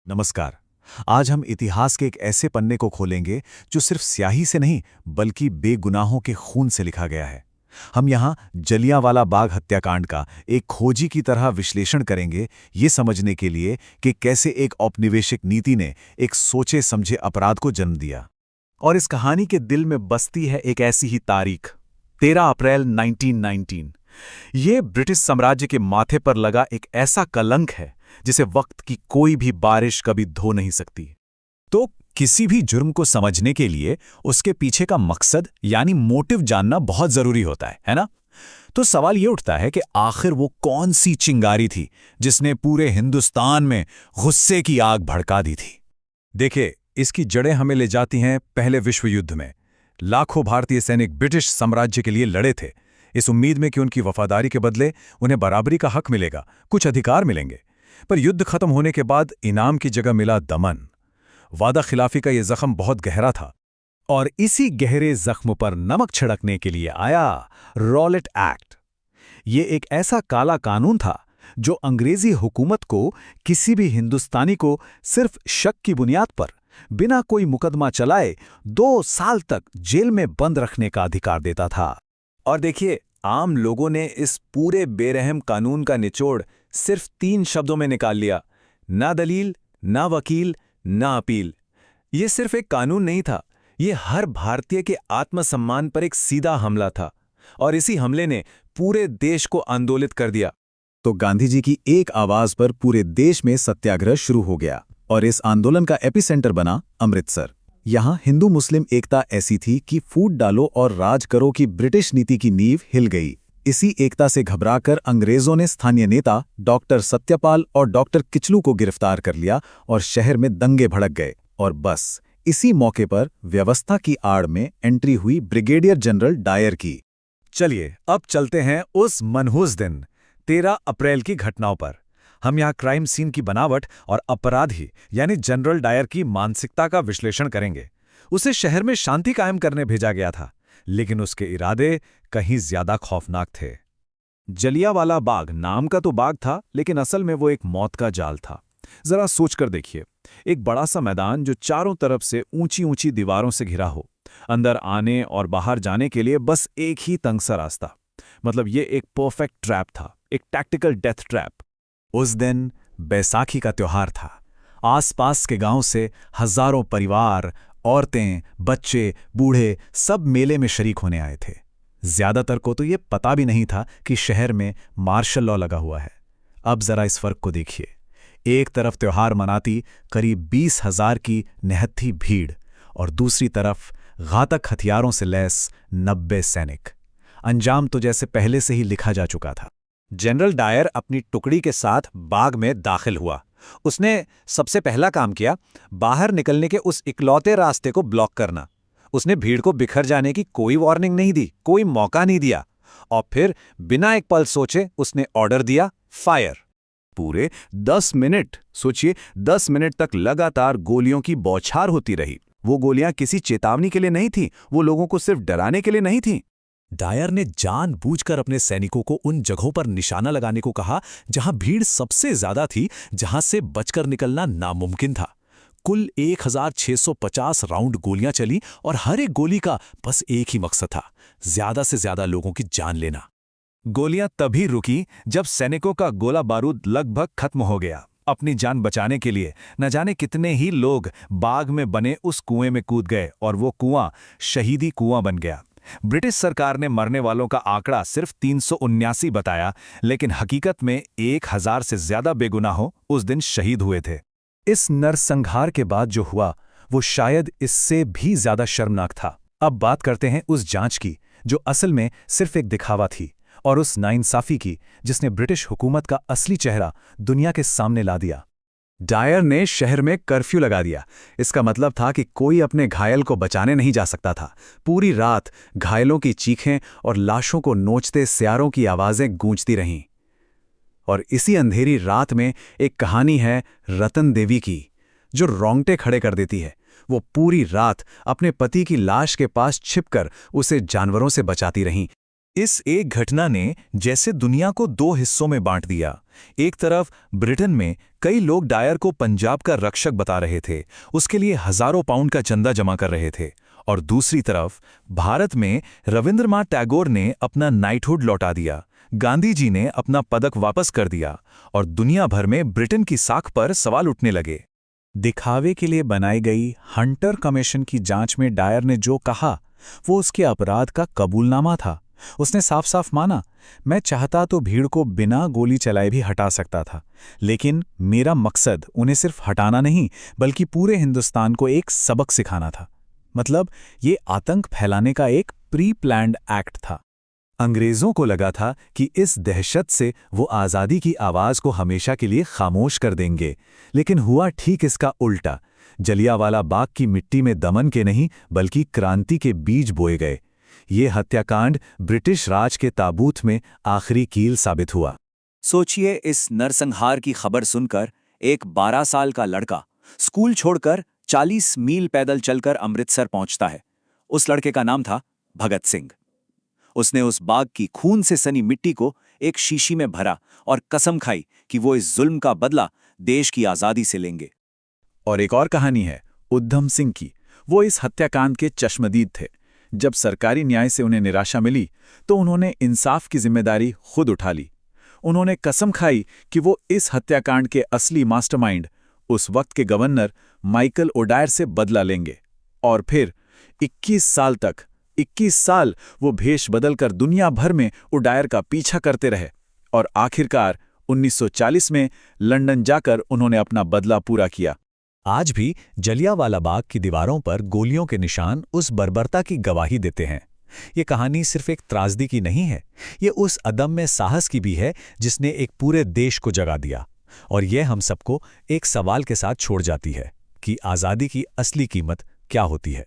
नमस्कार। आज हम इतिहास के एक ऐसे पन्ने को खोलेंगे जो सिर्फ स्याही से नहीं बल्कि बेगुनाहों के खून से लिखा गया है। हम यहाँ जलियांवाला बाग हत्याकांड का एक खोजी की तरह विश्लेषण करेंगे, ये समझने के लिए कि कैसे एक औपनिवेशिक नीति ने एक सोचे समझे अपराध को जन्म दिया। और इस कहानी के दिल में बसती है एक ऐसी ही तारीख, 13 अप्रैल 1919। ये ब्रिटिश साम्राज्य के माथे पर लगा एक ऐसा कलंक है जिसे वक्त की कोई भी बारिश कभी धो नहीं सकती। तो किसी भी जुर्म को समझने के लिए उसके पीछे का मकसद यानी मोटिव जानना बहुत जरूरी होता है ना? तो सवाल ये उठता है कि आखिर वो कौन सी चिंगारी थी जिसने पूरे हिंदुस्तान में गुस्से की आग भड़का दी थी। देखिए, इसकी जड़ें हमें ले जाती हैं पहले विश्व युद्ध में। लाखों भारतीय सैनिक ब्रिटिश साम्राज्य के लिए लड़े थे, इस उम्मीद में कि उनकी वफादारी के बदले उन्हें बराबरी का हक मिलेगा, कुछ अधिकार मिलेंगे। पर युद्ध खत्म होने के बाद इनाम की जगह मिला दमन। वादा खिलाफी का यह जख्म बहुत गहरा था, और इसी गहरे जख्म पर नमक छिड़कने के लिए आया रॉलेट एक्ट। ये एक ऐसा काला कानून था जो अंग्रेजी हुकूमत को किसी भी हिंदुस्तानी को सिर्फ शक की बुनियाद पर बिना कोई मुकदमा चलाए 2 साल तक जेल में बंद रखने का अधिकार देता था। और देखिए, आम लोगों ने इस पूरे बेरहम कानून का निचोड़ सिर्फ 3 शब्दों में निकाल लिया: ना दलील, ना वकील, ना अपील। ये सिर्फ एक कानून नहीं था, ये हर भारतीय के आत्मसम्मान पर एक सीधा हमला था, और इसी हमले ने पूरे देश को आंदोलित कर दिया। तो गांधी जी की एक आवाज पर पूरे देश में सत्याग्रह शुरू हो गया, और इस आंदोलन का एपिसेंटर बना अमृतसर। यहाँ हिंदू मुस्लिम एकता ऐसी थी कि फूट डालो और राज करो की ब्रिटिश नीति की नींव हिल गई। इसी एकता से घबराकर अंग्रेजों ने स्थानीय नेता डॉक्टर सत्यपाल और डॉक्टर किचलू को गिरफ्तार कर लिया और शहर में दंगे भड़क गए। और बस इसी मौके पर व्यवस्था की आड़ में एंट्री हुई ब्रिगेडियर जनरल डायर की। चलिए अब चलते हैं उस मनहूस दिन 13 अप्रैल की घटनाओं पर। हम यहाँ क्राइम सीन की बनावट और अपराधी यानी जनरल डायर की मानसिकता का विश्लेषण करेंगे। उसे शहर में शांति कायम करने भेजा गया था, लेकिन उसके इरादे कहीं ज्यादा खौफनाक थे। जलियांवाला बाग नाम का तो बाग था, लेकिन असल में वो एक मौत का जाल था। जरा सोचकर देखिए, एक बड़ा सा मैदान जो चारों तरफ से ऊंची ऊंची दीवारों से घिरा हो, अंदर आने और बाहर जाने के लिए बस एक ही तंग सा रास्ता। मतलब ये एक परफेक्ट ट्रैप था, एक टैक्टिकल डेथ ट्रैप। उस दिन बैसाखी का त्योहार था। आसपास के गांव से हजारों परिवार, औरतें, बच्चे, बूढ़े सब मेले में शरीक होने आए थे। ज्यादातर को तो ये पता भी नहीं था कि शहर में मार्शल लॉ लगा हुआ है। अब जरा इस फर्क को देखिए। एक तरफ त्योहार मनाती करीब 20,000 की निहत्थी भीड़, और दूसरी तरफ घातक हथियारों से लैस 90 सैनिक। अंजाम तो जैसे पहले से ही लिखा जा चुका था। जनरल डायर अपनी टुकड़ी के साथ बाग में दाखिल हुआ। उसने सबसे पहला काम किया, बाहर निकलने के उस इकलौते रास्ते को ब्लॉक करना। उसने भीड़ को बिखर जाने की कोई वार्निंग नहीं दी, कोई मौका नहीं दिया, और फिर बिना एक पल सोचे उसने ऑर्डर दिया, फायर। पूरे 10 मिनट, सोचिए 10 मिनट तक लगातार गोलियों की बौछार होती रही। वो गोलियां किसी चेतावनी के लिए नहीं थीं, वो लोगों को सिर्फ डराने के लिए नहीं थीं। डायर ने जानबूझकर अपने सैनिकों को उन जगहों पर निशाना लगाने को कहा जहां भीड़ सबसे ज्यादा थी, जहां से बचकर निकलना नामुमकिन था। कुल 1650 राउंड गोलियां चली, और हर एक गोली का बस एक ही मकसद था, ज्यादा से ज्यादा लोगों की जान लेना। गोलियां तभी रुकी जब सैनिकों का गोला बारूद लगभग खत्म हो गया। अपनी जान बचाने के लिए न जाने कितने ही लोग बाग में बने उस कुएं में कूद गए, और वो कुआं शहीदी कुआं बन गया। ब्रिटिश सरकार ने मरने वालों का आंकड़ा सिर्फ 379 बताया, लेकिन हकीकत में 1000 से ज्यादा बेगुनाह उस दिन शहीद हुए थे। इस नरसंहार के बाद जो हुआ वो शायद इससे भी ज्यादा शर्मनाक था। अब बात करते हैं उस जांच की जो असल में सिर्फ एक दिखावा थी, और उस नाइंसाफी की जिसने ब्रिटिश हुकूमत का असली चेहरा दुनिया के सामने ला दिया। डायर ने शहर में कर्फ्यू लगा दिया। इसका मतलब था कि कोई अपने घायल को बचाने नहीं जा सकता था। पूरी रात घायलों की चीखें और लाशों को नोचते सियारों की आवाजें गूंजती रहीं। और इसी अंधेरी रात में एक कहानी है रतन देवी की, जो रोंगटे खड़े कर देती है। वो पूरी रात अपने पति की लाश के पास छिपकर उसे जानवरों से बचाती रहीं, इस एक घटना ने जैसे दुनिया को दो हिस्सों में बांट दिया। एक तरफ ब्रिटेन में कई लोग डायर को पंजाब का रक्षक बता रहे थे, उसके लिए हजारों पाउंड का चंदा जमा कर रहे थे, और दूसरी तरफ भारत में रविंद्रनाथ टैगोर ने अपना नाइटहुड लौटा दिया, गांधी जी ने अपना पदक वापस कर दिया, और दुनिया भर में ब्रिटेन की साख पर सवाल उठने लगे। दिखावे के लिए बनाई गई हंटर कमीशन की जांच में डायर ने जो कहा वो उसके अपराध का कबूलनामा था। उसने साफ साफ माना, मैं चाहता तो भीड़ को बिना गोली चलाए भी हटा सकता था, लेकिन मेरा मकसद उन्हें सिर्फ हटाना नहीं बल्कि पूरे हिंदुस्तान को एक सबक सिखाना था। मतलब ये आतंक फैलाने का एक प्री प्लान्ड एक्ट था। अंग्रेजों को लगा था कि इस दहशत से वो आज़ादी की आवाज़ को हमेशा के लिए खामोश कर देंगे, लेकिन हुआ ठीक इसका उल्टा। जलियांवाला बाग की मिट्टी में दमन के नहीं बल्कि क्रांति के बीज बोए गए। ये हत्याकांड ब्रिटिश राज के ताबूत में आखिरी कील साबित हुआ। सोचिए, इस नरसंहार की खबर सुनकर एक 12 साल का लड़का स्कूल छोड़कर 40 मील पैदल चलकर अमृतसर पहुंचता है। उस लड़के का नाम था भगत सिंह। उसने उस बाग की खून से सनी मिट्टी को एक शीशी में भरा और कसम खाई कि वो इस जुल्म का बदला देश की आजादी से लेंगे। और एक और कहानी है उधम सिंह की। वो इस हत्याकांड के चश्मदीद थे। जब सरकारी न्याय से उन्हें निराशा मिली तो उन्होंने इंसाफ की जिम्मेदारी खुद उठा ली। उन्होंने कसम खाई कि वो इस हत्याकांड के असली मास्टरमाइंड, उस वक्त के गवर्नर माइकल ओडायर से बदला लेंगे। और फिर 21 साल वो भेष बदलकर दुनिया भर में ओडायर का पीछा करते रहे, और आखिरकार 1940 में लंदन जाकर उन्होंने अपना बदला पूरा किया। आज भी जलियांवाला बाग की दीवारों पर गोलियों के निशान उस बर्बरता की गवाही देते हैं। ये कहानी सिर्फ एक त्रासदी की नहीं है, ये उस अदम्य साहस की भी है जिसने एक पूरे देश को जगा दिया। और यह हम सबको एक सवाल के साथ छोड़ जाती है कि आज़ादी की असली कीमत क्या होती है।